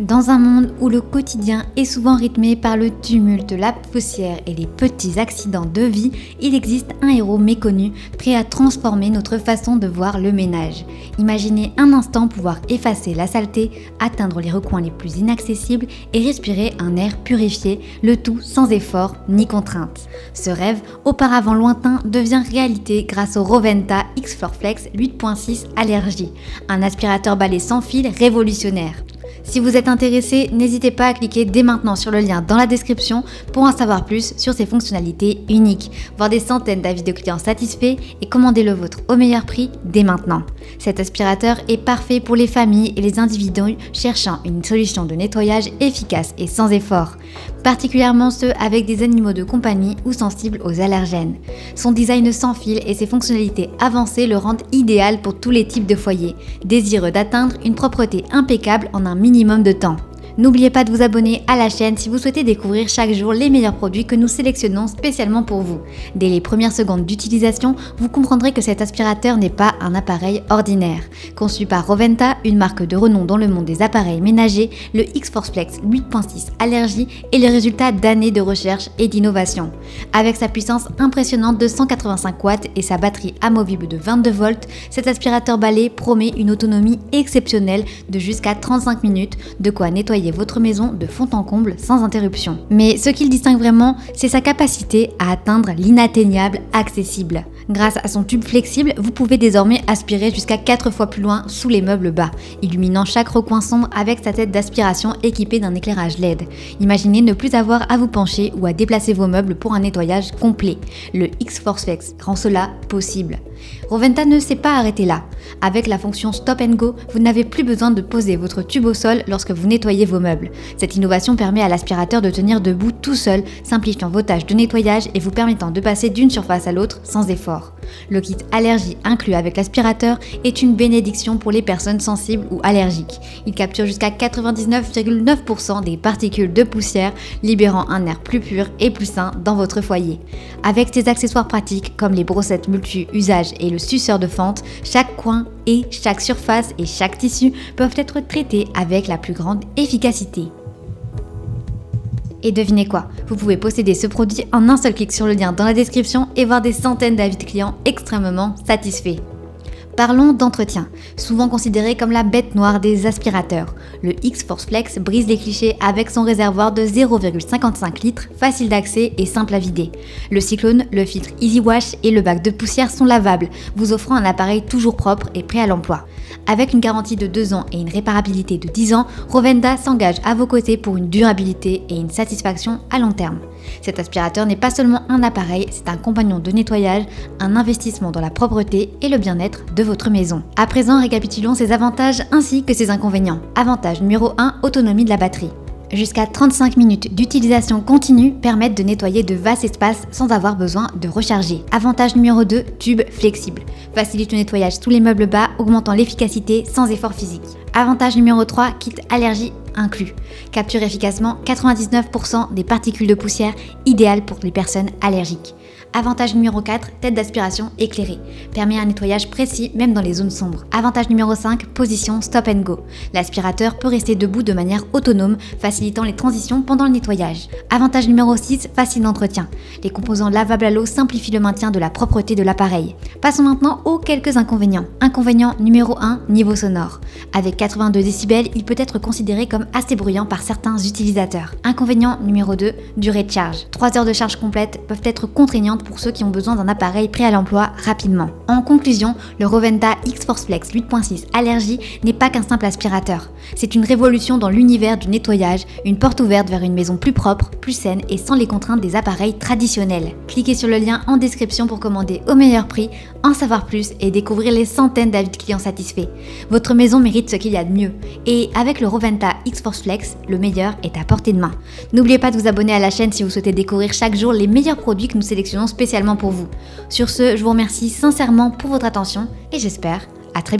Dans un monde où le quotidien est souvent rythmé par le tumulte, la poussière et les petits accidents de vie, il existe un héros méconnu prêt à transformer notre façon de voir le ménage. Imaginez un instant pouvoir effacer la saleté, atteindre les recoins les plus inaccessibles et respirer un air purifié, le tout sans effort ni contrainte. Ce rêve, auparavant lointain, devient réalité grâce au Roventa X-Floor Flex 8.6 Allergie, un aspirateur balai sans fil révolutionnaire. Si vous êtes intéressé, n'hésitez pas à cliquer dès maintenant sur le lien dans la description pour en savoir plus sur ses fonctionnalités uniques, voir des centaines d'avis de clients satisfaits et commander le vôtre au meilleur prix dès maintenant. Cet aspirateur est parfait pour les familles et les individus cherchant une solution de nettoyage efficace et sans effort, particulièrement ceux avec des animaux de compagnie ou sensibles aux allergènes. Son design sans fil et ses fonctionnalités avancées le rendent idéal pour tous les types de foyers, désireux d'atteindre une propreté impeccable en un minimum de temps. N'oubliez pas de vous abonner à la chaîne si vous souhaitez découvrir chaque jour les meilleurs produits que nous sélectionnons spécialement pour vous. Dès les premières secondes d'utilisation, vous comprendrez que cet aspirateur n'est pas un appareil ordinaire. Conçu par Roventa, une marque de renom dans le monde des appareils ménagers, le X-Force Flex 8.6 Allergie est le résultat d'années de recherche et d'innovation. Avec sa puissance impressionnante de 185 watts et sa batterie amovible de 22 volts, cet aspirateur balai promet une autonomie exceptionnelle de jusqu'à 35 minutes, de quoi nettoyer votre maison de fond en comble sans interruption. Mais ce qui le distingue vraiment, c'est sa capacité à atteindre l'inatteignable accessible. Grâce à son tube flexible, vous pouvez désormais aspirer jusqu'à 4 fois plus loin sous les meubles bas, illuminant chaque recoin sombre avec sa tête d'aspiration équipée d'un éclairage LED. Imaginez ne plus avoir à vous pencher ou à déplacer vos meubles pour un nettoyage complet. Le X-Force Flex rend cela possible. Roventa ne s'est pas arrêté là. Avec la fonction Stop and Go, vous n'avez plus besoin de poser votre tube au sol lorsque vous nettoyez vos meubles. Cette innovation permet à l'aspirateur de tenir debout tout seul, simplifiant vos tâches de nettoyage et vous permettant de passer d'une surface à l'autre sans effort. Le kit allergie inclus avec l'aspirateur est une bénédiction pour les personnes sensibles ou allergiques. Il capture jusqu'à 99,9% des particules de poussière, libérant un air plus pur et plus sain dans votre foyer. Avec ses accessoires pratiques comme les brossettes multi-usages et le suceur de fente, chaque coin et chaque surface et chaque tissu peuvent être traités avec la plus grande efficacité. Et devinez quoi, vous pouvez posséder ce produit en un seul clic sur le lien dans la description et voir des centaines d'avis de clients extrêmement satisfaits. Parlons d'entretien, souvent considéré comme la bête noire des aspirateurs. Le X-Force Flex brise les clichés avec son réservoir de 0,55 litres, facile d'accès et simple à vider. Le cyclone, le filtre Easy Wash et le bac de poussière sont lavables, vous offrant un appareil toujours propre et prêt à l'emploi. Avec une garantie de 2 ans et une réparabilité de 10 ans, Roventa s'engage à vos côtés pour une durabilité et une satisfaction à long terme. Cet aspirateur n'est pas seulement un appareil, c'est un compagnon de nettoyage, un investissement dans la propreté et le bien-être de votre maison. À présent, récapitulons ses avantages ainsi que ses inconvénients. Avantage numéro 1, autonomie de la batterie. Jusqu'à 35 minutes d'utilisation continue permettent de nettoyer de vastes espaces sans avoir besoin de recharger. Avantage numéro 2, tube flexible. Facilite le nettoyage sous les meubles bas, augmentant l'efficacité sans effort physique. Avantage numéro 3, kit allergie inclus. Capture efficacement 99% des particules de poussière, idéal pour les personnes allergiques. Avantage numéro 4, tête d'aspiration éclairée. Permet un nettoyage précis même dans les zones sombres. Avantage numéro 5, position Stop and Go. L'aspirateur peut rester debout de manière autonome, facilitant les transitions pendant le nettoyage. Avantage numéro 6, facile d'entretien. Les composants lavables à l'eau simplifient le maintien de la propreté de l'appareil. Passons maintenant aux quelques inconvénients. Inconvénient numéro 1, niveau sonore. Avec 82 décibels, il peut être considéré comme assez bruyant par certains utilisateurs. Inconvénient numéro 2, durée de charge. 3 heures de charge complète peuvent être contraignantes pour ceux qui ont besoin d'un appareil prêt à l'emploi rapidement. En conclusion, le Roventa X-Force Flex 8.6 Allergie n'est pas qu'un simple aspirateur. C'est une révolution dans l'univers du nettoyage, une porte ouverte vers une maison plus propre, plus saine et sans les contraintes des appareils traditionnels. Cliquez sur le lien en description pour commander au meilleur prix, en savoir plus et découvrir les centaines d'avis de clients satisfaits. Votre maison mérite ce qu'il y a de mieux. Et avec le Roventa X-Force Flex, le meilleur est à portée de main. N'oubliez pas de vous abonner à la chaîne si vous souhaitez découvrir chaque jour les meilleurs produits que nous sélectionnons spécialement pour vous. Sur ce, je vous remercie sincèrement pour votre attention et j'espère à très bientôt.